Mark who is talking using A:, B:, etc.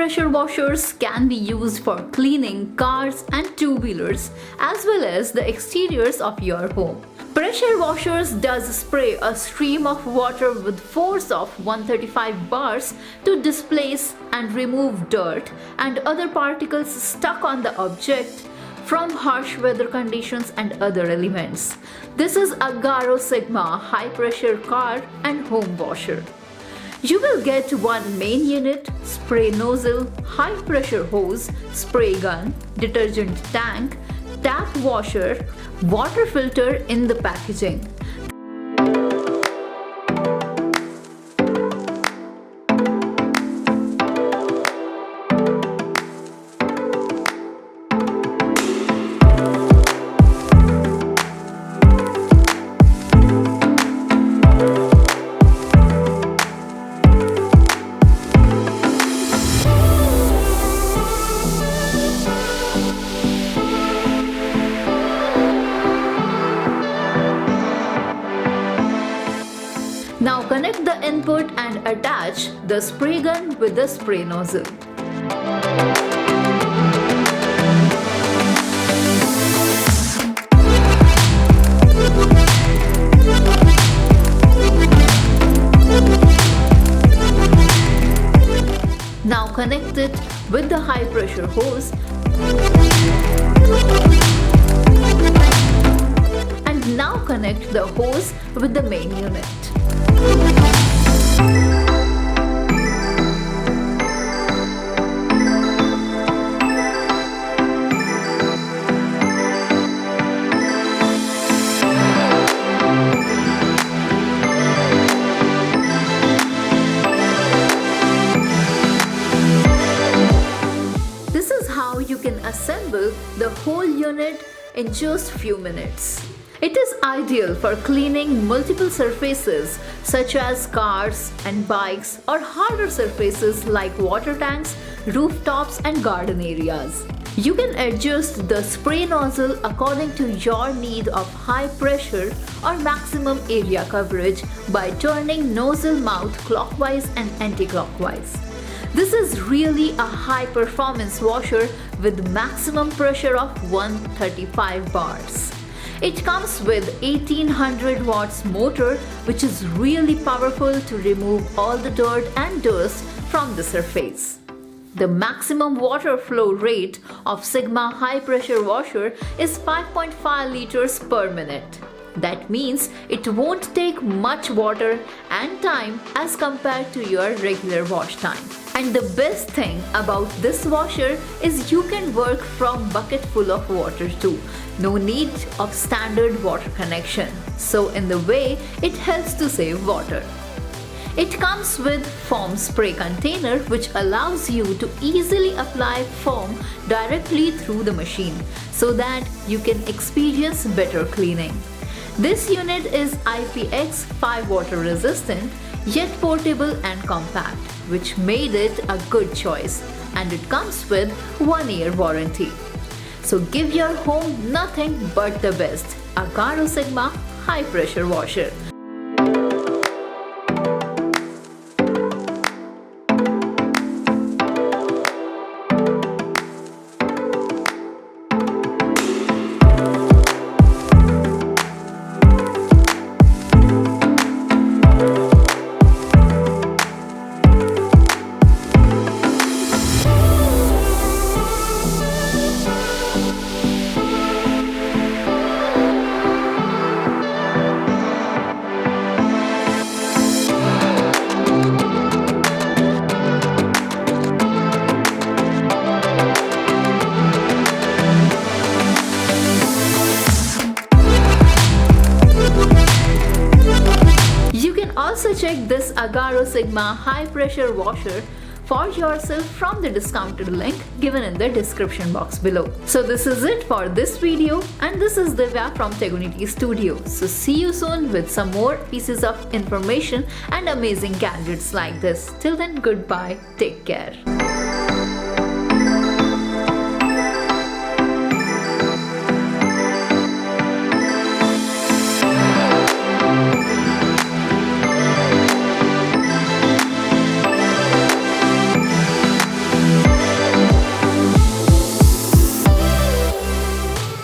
A: pressure washers can be used for cleaning cars and two-wheelers as well as the exteriors of your home. Pressure washers does spray a stream of water with force of 135 bars to displace and remove dirt and other particles stuck on the object from harsh weather conditions and other elements. This is Agaro Sigma high pressure car and home washer. You will get one main unit, spray nozzle, high pressure hose, spray gun, detergent tank, tap washer, water filter in the packaging. Now connect the input and attach the spray gun with the spray nozzle. Now connect it with the high pressure hose and now connect the hose with the main unit. This is how you can assemble the whole unit in just few minutes. It is ideal for cleaning multiple surfaces such as cars and bikes or harder surfaces like water tanks, rooftops and garden areas. You can adjust the spray nozzle according to your need of high pressure or maximum area coverage by turning nozzle mouth clockwise and anti-clockwise. This is really a high performance washer with maximum pressure of 135 bars. It comes with 1800 watts motor which is really powerful to remove all the dirt and dust from the surface. The maximum water flow rate of Sigma high pressure washer is 5.5 liters per minute. That means it won't take much water and time as compared to your regular wash time. And the best thing about this washer is you can work from bucket full of water too. No need of standard water connection. So in the way, it helps to save water. It comes with foam spray container which allows you to easily apply foam directly through the machine so that you can experience better cleaning. This unit is IPX5 water resistant yet portable and compact, which made it a good choice, and it comes with 1-year warranty. So give your home nothing but the best. Agaro Sigma high pressure washer. Also check this Agaro Sigma high pressure washer for yourself from the discounted link given in the description box below. So this is it for this video, and this is Divya from Tegonity Studio. So see you soon with some more pieces of information and amazing gadgets like this. Till then, goodbye, take care.